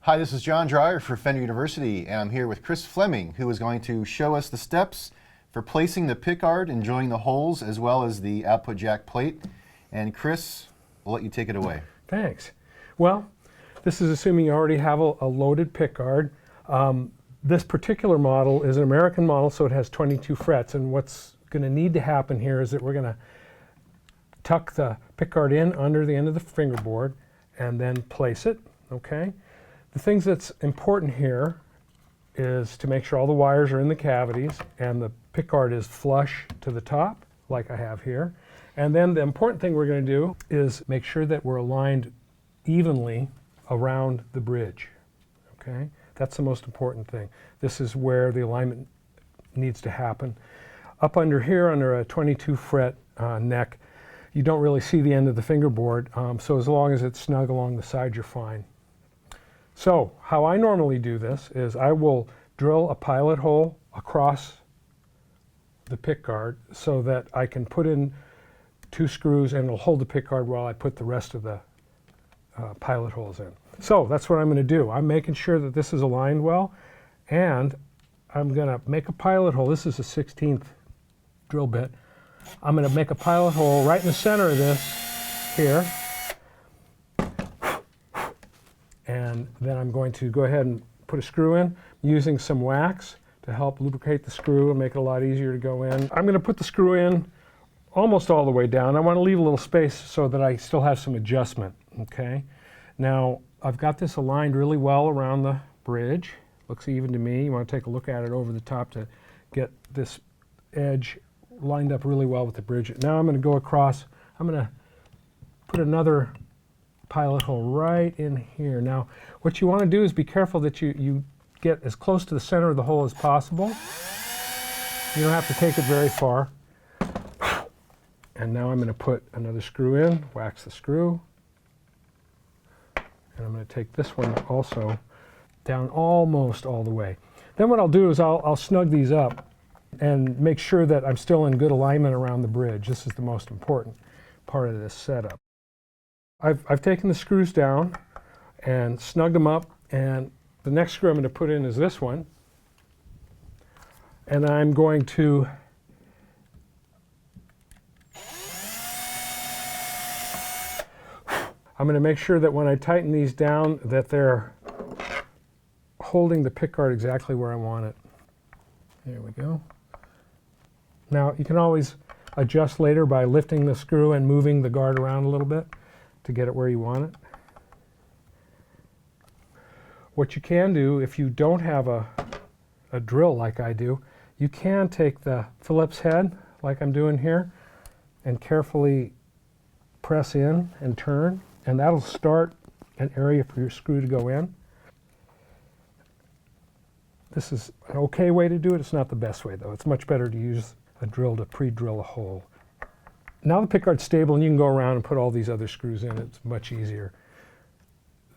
Hi, this is John Dreyer for Fender University, and I'm here with Chris Fleming, who is going to show us the steps for placing the pickguard and drilling the holes, as well as the output jack plate. And Chris, we'll let you take it away. Thanks. Well, this is assuming you already have a loaded pickguard. This particular model is an American model, so it has 22 frets. And what's going to need to happen here is that we're going to tuck the pickguard in under the end of the fingerboard and then place it, okay? The things that's important here is to make sure all the wires are in the cavities and the pickguard is flush to the top, like I have here. And then the important thing we're going to do is make sure that we're aligned evenly around the bridge, okay? That's the most important thing. This is where the alignment needs to happen. Up under here, under a 22 fret neck, you don't really see the end of the fingerboard, so as long as it's snug along the side, you're fine. So how I normally do this is I will drill a pilot hole across the pickguard so that I can put in 2 screws and it'll hold the pickguard while I put the rest of the pilot holes in. So that's what I'm going to do. I'm making sure that this is aligned well, and I'm going to make a pilot hole. This is a 16th drill bit. I'm going to make a pilot hole right in the center of this here. And then I'm going to go ahead and put a screw in, using some wax to help lubricate the screw and make it a lot easier to go in. I'm going to put the screw in almost all the way down. I want to leave a little space so that I still have some adjustment, okay? Now, I've got this aligned really well around the bridge. Looks even to me. You want to take a look at it over the top to get this edge lined up really well with the bridge. Now I'm going to go across. I'm going to put another pilot hole right in here. Now, what you want to do is be careful that you get as close to the center of the hole as possible. You don't have to take it very far. And now I'm going to put another screw in, wax the screw. And I'm going to take this one also down almost all the way. Then what I'll do is I'll snug these up and make sure that I'm still in good alignment around the bridge. This is the most important part of this setup. I've taken the screws down and snugged them up, and the next screw I'm going to put in is this one. And I'm going to make sure that when I tighten these down that they're holding the pickguard exactly where I want it. There we go. Now you can always adjust later by lifting the screw and moving the guard around a little bit to get it where you want it. What you can do, if you don't have a drill like I do, you can take the Phillips head, like I'm doing here, and carefully press in and turn, and that'll start an area for your screw to go in. This is an okay way to do it. It's not the best way, though. It's much better to use a drill to pre-drill a hole. Now the pickguard's stable and you can go around and put all these other screws in. It's much easier.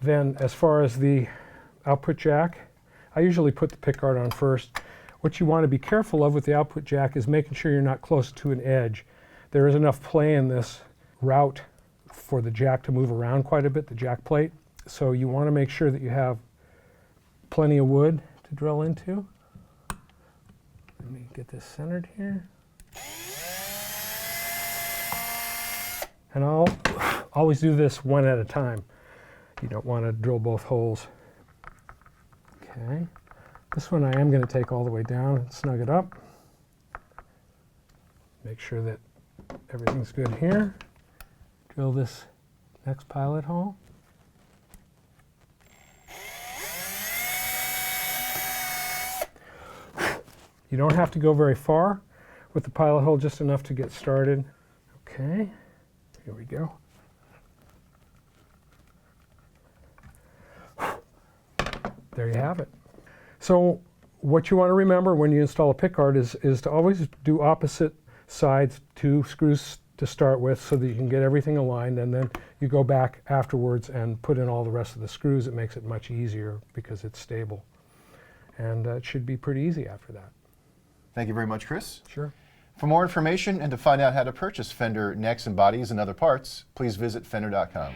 Then as far as the output jack, I usually put the pickguard on first. What you want to be careful of with the output jack is making sure you're not close to an edge. There is enough play in this route for the jack to move around quite a bit, the jack plate. So you want to make sure that you have plenty of wood to drill into. Let me get this centered here. And I'll always do this one at a time. You don't want to drill both holes. Okay. This one I am going to take all the way down and snug it up. Make sure that everything's good here. Drill this next pilot hole. You don't have to go very far with the pilot hole, just enough to get started. Okay. Here we go. There you have it. So what you want to remember when you install a pickguard is to always do opposite sides, 2 screws to start with, so that you can get everything aligned, and then you go back afterwards and put in all the rest of the screws. It makes it much easier because it's stable. And it should be pretty easy after that. Thank you very much, Chris. Sure. For more information and to find out how to purchase Fender necks and bodies and other parts, please visit fender.com.